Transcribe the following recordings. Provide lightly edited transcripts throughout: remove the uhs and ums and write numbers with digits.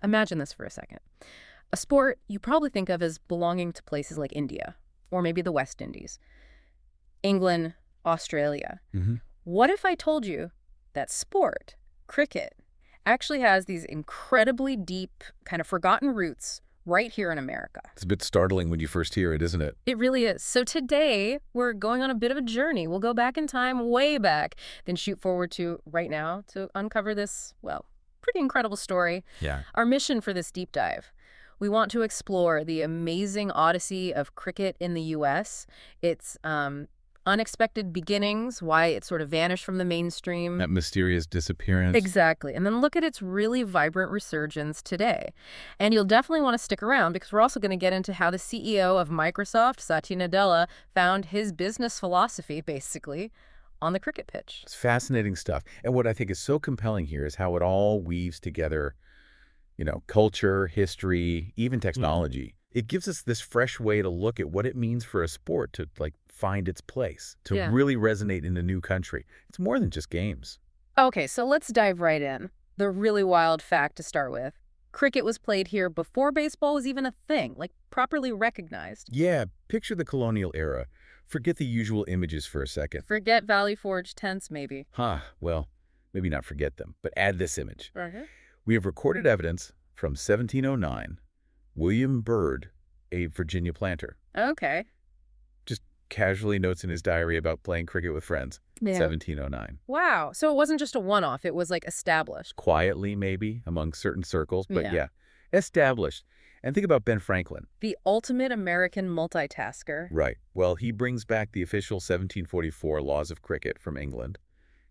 Imagine this for a second. A sport you probably think of as belonging to places like India, or maybe the West Indies, England, Australia. Hmm. What if I told you that sport, cricket, actually has these incredibly deep, kind of forgotten roots right here in America? It's a bit startling when you first hear it, isn't it? It really is. So today, we're going on a bit of a journey. We'll go back in time, way back, then shoot forward to right now to uncover this, well, pretty incredible story. Yeah. Our mission for this deep dive: we want to explore the amazing odyssey of cricket in the U.S., its unexpected beginnings, why it sort of vanished from the mainstream. That mysterious disappearance. Exactly. And then look at its really vibrant resurgence today. And you'll definitely want to stick around because we're also going to get into how the CEO of Microsoft, Satya Nadella, found his business philosophy, basically, on the cricket pitch. It's fascinating stuff. And what I think is so compelling here is how it all weaves together, culture, history, even technology. It gives us this fresh way to look at what it means for a sport to find its place, to Yeah. really resonate in a new country. It's more than just games. Okay, so let's dive right in. The really wild fact to start with: cricket was played here before baseball was even a thing, like properly recognized. Yeah, picture the colonial era. Forget the usual images for a second. Forget Valley Forge tents, maybe. Well, maybe not forget them, but add this image. Okay. We have recorded evidence from 1709, William Byrd, a Virginia planter, Okay. just casually notes in his diary about playing cricket with friends. Yeah. 1709. Wow. So it wasn't just a one-off. It was like established. Quietly, maybe, among certain circles, but Yeah. yeah, established. And think about Ben Franklin. The ultimate American multitasker. Right. Well, he brings back the official 1744 laws of cricket from England,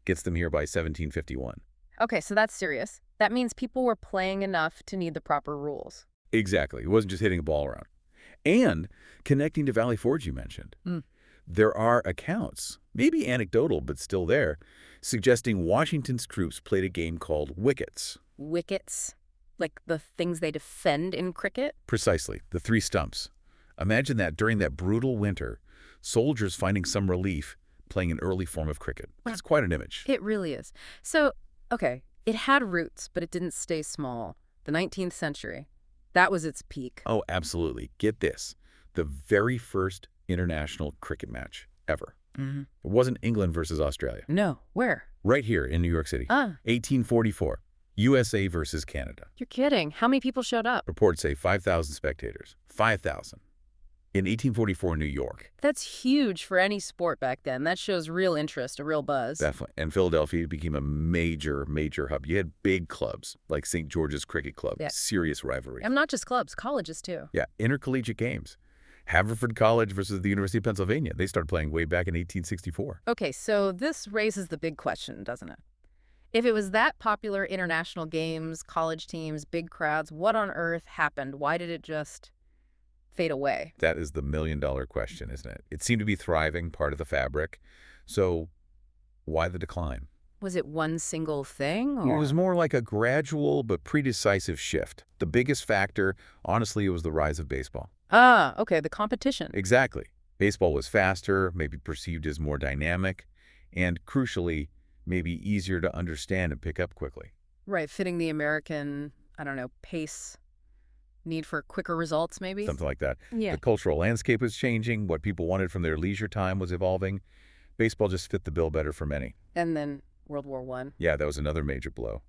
gets them here by 1751. Okay, so that's serious. That means people were playing enough to need the proper rules. Exactly. It wasn't just hitting a ball around. And connecting to Valley Forge you mentioned, there are accounts, maybe anecdotal but still there, suggesting Washington's troops played a game called wickets. Wickets, like the things they defend in cricket? Precisely, the three stumps. Imagine that during that brutal winter, soldiers finding some relief playing an early form of cricket. That's quite an image. It really is. So, okay, it had roots, but it didn't stay small. The 19th century, that was its peak. Oh, absolutely. Get this. The very first international cricket match ever. Mm-hmm. It wasn't England versus Australia. No, where? Right here in New York City. 1844. USA versus Canada. You're kidding. How many people showed up? Reports say 5,000 spectators. 5,000. In 1844 New York. That's huge for any sport back then. That shows real interest, a real buzz. Definitely. And Philadelphia became a major hub. You had big clubs like St. George's Cricket Club. Yeah. Serious rivalry. And not just clubs, colleges too. Yeah, intercollegiate games. Haverford College versus the University of Pennsylvania. They started playing way back in 1864. Okay, so this raises the big question, doesn't it? If it was that popular, international games, college teams, big crowds, what on earth happened? Why did it just fade away? That is the million-dollar question, isn't it? It seemed to be thriving, part of the fabric. So why the decline? Was it one single thing? It was more like a gradual but pretty decisive shift. The biggest factor, honestly, it was the rise of baseball. Okay, the competition. Exactly. Baseball was faster, maybe perceived as more dynamic, and crucially, maybe easier to understand and pick up quickly. Right, fitting the American, pace, need for quicker results, maybe? Something like that. Yeah. The cultural landscape was changing. What people wanted from their leisure time was evolving. Baseball just fit the bill better for many. And then World War I. Yeah, that was another major blow.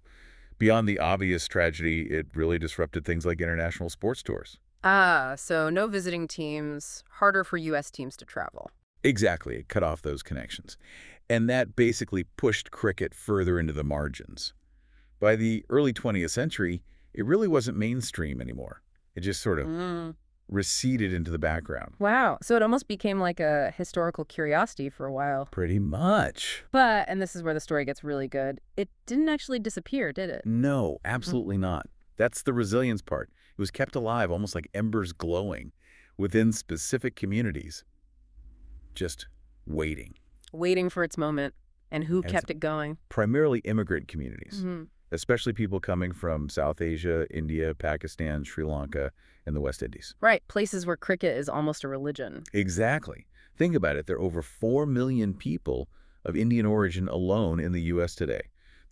Beyond the obvious tragedy, it really disrupted things like international sports tours. So no visiting teams, harder for U.S. teams to travel. Exactly. It cut off those connections. And that basically pushed cricket further into the margins. By the early 20th century, it really wasn't mainstream anymore. It just sort of receded into the background. Wow. So it almost became like a historical curiosity for a while. Pretty much. But, and this is where the story gets really good, it didn't actually disappear, did it? No, absolutely not. That's the resilience part. It was kept alive, almost like embers glowing, within specific communities, just waiting. Waiting for its moment. And who kept it going? Primarily immigrant communities, especially people coming from South Asia, India, Pakistan, Sri Lanka, and the West Indies. Right, places where cricket is almost a religion. Exactly. Think about it. There are over 4 million people of Indian origin alone in the U.S. today.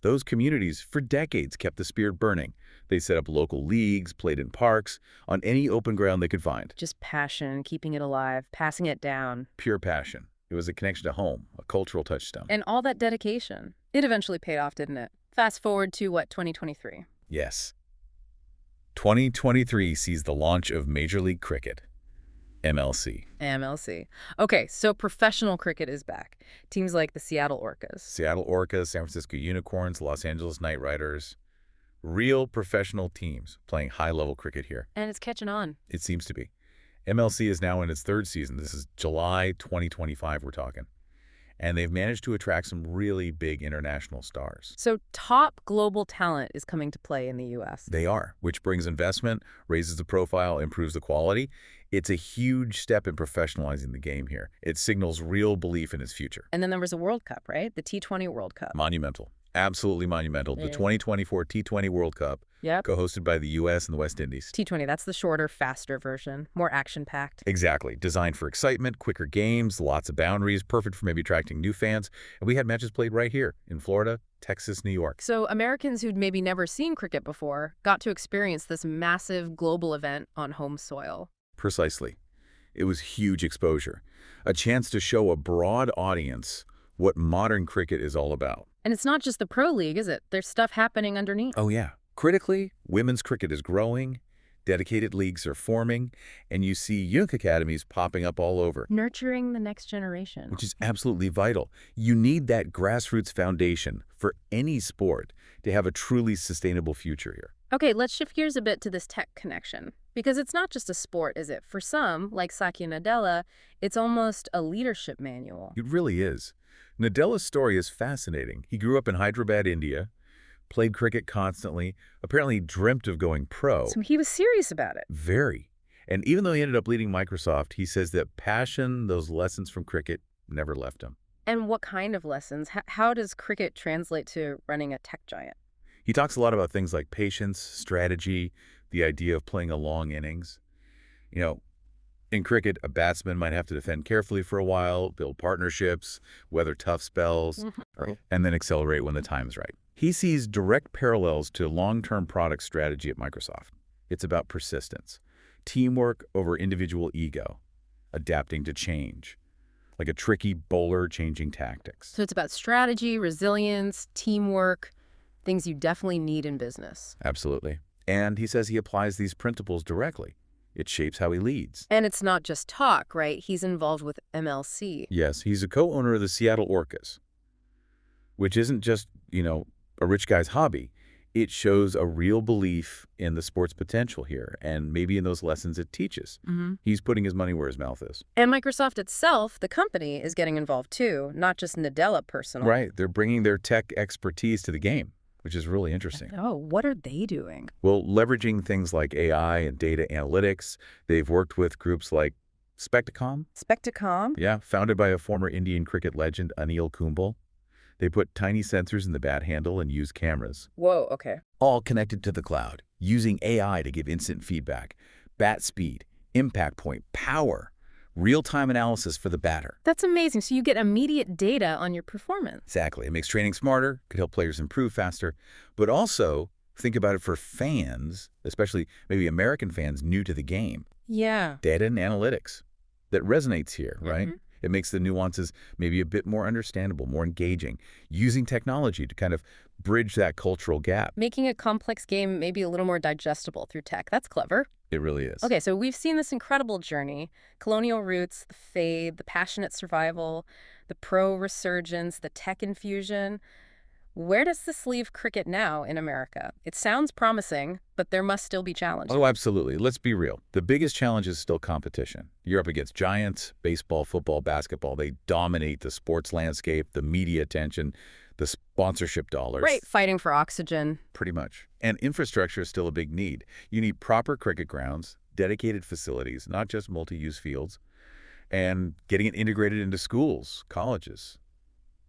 Those communities, for decades, kept the spirit burning. They set up local leagues, played in parks, on any open ground they could find. Just passion, keeping it alive, passing it down. Pure passion. It was a connection to home, a cultural touchstone. And all that dedication. It eventually paid off, didn't it? Fast forward to, what, 2023? Yes. 2023 sees the launch of Major League Cricket, MLC. MLC. Okay, so professional cricket is back. Teams like the Seattle Orcas. Seattle Orcas, San Francisco Unicorns, Los Angeles Knight Riders. Real professional teams playing high-level cricket here. And it's catching on. It seems to be. MLC is now in its third season. This is July 2025 we're talking. And they've managed to attract some really big international stars. So top global talent is coming to play in the U.S. They are, which brings investment, raises the profile, improves the quality. It's a huge step in professionalizing the game here. It signals real belief in its future. And then there was a World Cup, right? The T20 World Cup. Monumental. Absolutely monumental. The 2024 T20 World Cup, co-hosted by the U.S. and the West Indies. T20, that's the shorter, faster version, more action-packed. Exactly. Designed for excitement, quicker games, lots of boundaries, perfect for maybe attracting new fans. And we had matches played right here in Florida, Texas, New York. So Americans who'd maybe never seen cricket before got to experience this massive global event on home soil. Precisely. It was huge exposure. A chance to show a broad audience what modern cricket is all about. And it's not just the pro league, is it? There's stuff happening underneath. Oh, yeah. Critically, women's cricket is growing, dedicated leagues are forming, and you see youth academies popping up all over. Nurturing the next generation. Which is absolutely vital. You need that grassroots foundation for any sport to have a truly sustainable future here. Okay, let's shift gears a bit to this tech connection. Because it's not just a sport, is it? For some, like Satya Nadella, it's almost a leadership manual. It really is. Nadella's story is fascinating. He grew up in Hyderabad, India, played cricket constantly, apparently dreamt of going pro. So he was serious about it. Very. And even though he ended up leading Microsoft, he says that passion, those lessons from cricket, never left him. And what kind of lessons? How does cricket translate to running a tech giant? He talks a lot about things like patience, strategy, the idea of playing a long innings. You know, in cricket, a batsman might have to defend carefully for a while, build partnerships, weather tough spells, and then accelerate when the time's right. He sees direct parallels to long-term product strategy at Microsoft. It's about persistence, teamwork over individual ego, adapting to change, like a tricky bowler changing tactics. So it's about strategy, resilience, teamwork, things you definitely need in business. Absolutely. And he says he applies these principles directly. It shapes how he leads. And it's not just talk, right? He's involved with MLC. Yes, he's a co-owner of the Seattle Orcas, which isn't just, a rich guy's hobby. It shows a real belief in the sport's potential here and maybe in those lessons it teaches. He's putting his money where his mouth is. And Microsoft itself, the company, is getting involved too, not just Nadella personally. Right. They're bringing their tech expertise to the game, which is really interesting. Oh, what are they doing? Well, leveraging things like AI and data analytics. They've worked with groups like Spectacom. Spectacom? Yeah, founded by a former Indian cricket legend, Anil Kumble. They put tiny sensors in the bat handle and use cameras. Whoa, okay. All connected to the cloud, using AI to give instant feedback, bat speed, impact point, power, real-time analysis for the batter. That's amazing. So you get immediate data on your performance. Exactly. It makes training smarter, could help players improve faster, but also think about it for fans, especially maybe American fans new to the game. Yeah. Data and analytics. That resonates here, right? It makes the nuances maybe a bit more understandable, more engaging, using technology to kind of bridge that cultural gap. Making a complex game maybe a little more digestible through tech. That's clever. It really is. Okay, so we've seen this incredible journey. Colonial roots, the fade, the passionate survival, the pro resurgence, the tech infusion. Where does this leave cricket now in America? It sounds promising, but there must still be challenges. Oh, absolutely. Let's be real. The biggest challenge is still competition. You're up against giants, baseball, football, basketball. They dominate the sports landscape, the media attention, the sponsorship dollars. Right, fighting for oxygen. Pretty much. And infrastructure is still a big need. You need proper cricket grounds, dedicated facilities, not just multi-use fields, and getting it integrated into schools, colleges.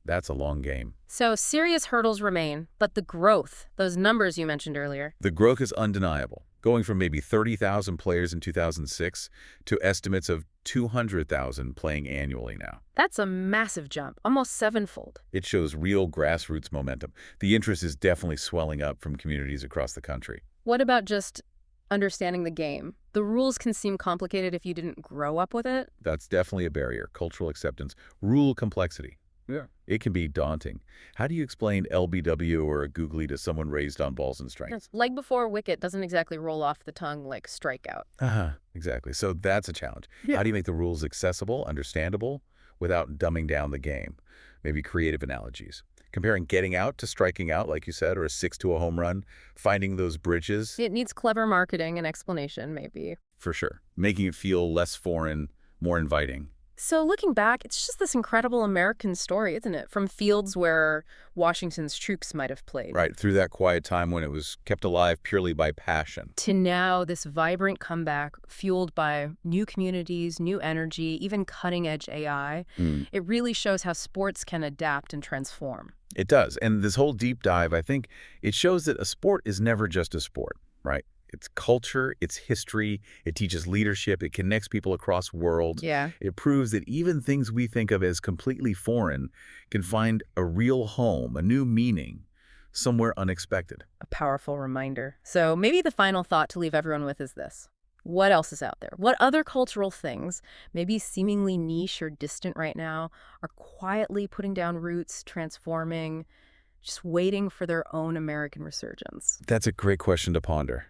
That's a long game. So serious hurdles remain, but the growth, those numbers you mentioned earlier. The growth is undeniable, going from maybe 30,000 players in 2006 to estimates of 200,000 playing annually now. That's a massive jump, almost sevenfold. It shows real grassroots momentum. The interest is definitely swelling up from communities across the country. What about just understanding the game? The rules can seem complicated if you didn't grow up with it. That's definitely a barrier. Cultural acceptance, rule complexity. Yeah. It can be daunting. How do you explain LBW or a googly to someone raised on balls and strikes? Like before, wicket doesn't exactly roll off the tongue like strikeout. Uh-huh. Exactly. So that's a challenge. Yeah. How do you make the rules accessible, understandable, without dumbing down the game? Maybe creative analogies. Comparing getting out to striking out, like you said, or a six to a home run, finding those bridges, It needs clever marketing and explanation, maybe. for sure. Making it feel less foreign, more inviting. So looking back, it's just this incredible American story, isn't it? From fields where Washington's troops might have played. Right, through that quiet time when it was kept alive purely by passion. To now, this vibrant comeback fueled by new communities, new energy, even cutting-edge AI. It really shows how sports can adapt and transform. It does. And this whole deep dive, I think, it shows that a sport is never just a sport, right? It's culture, it's history, it teaches leadership, it connects people across worlds. Yeah. It proves that even things we think of as completely foreign can find a real home, a new meaning, somewhere unexpected. A powerful reminder. So maybe the final thought to leave everyone with is this. What else is out there? What other cultural things, maybe seemingly niche or distant right now, are quietly putting down roots, transforming, just waiting for their own American resurgence? That's a great question to ponder.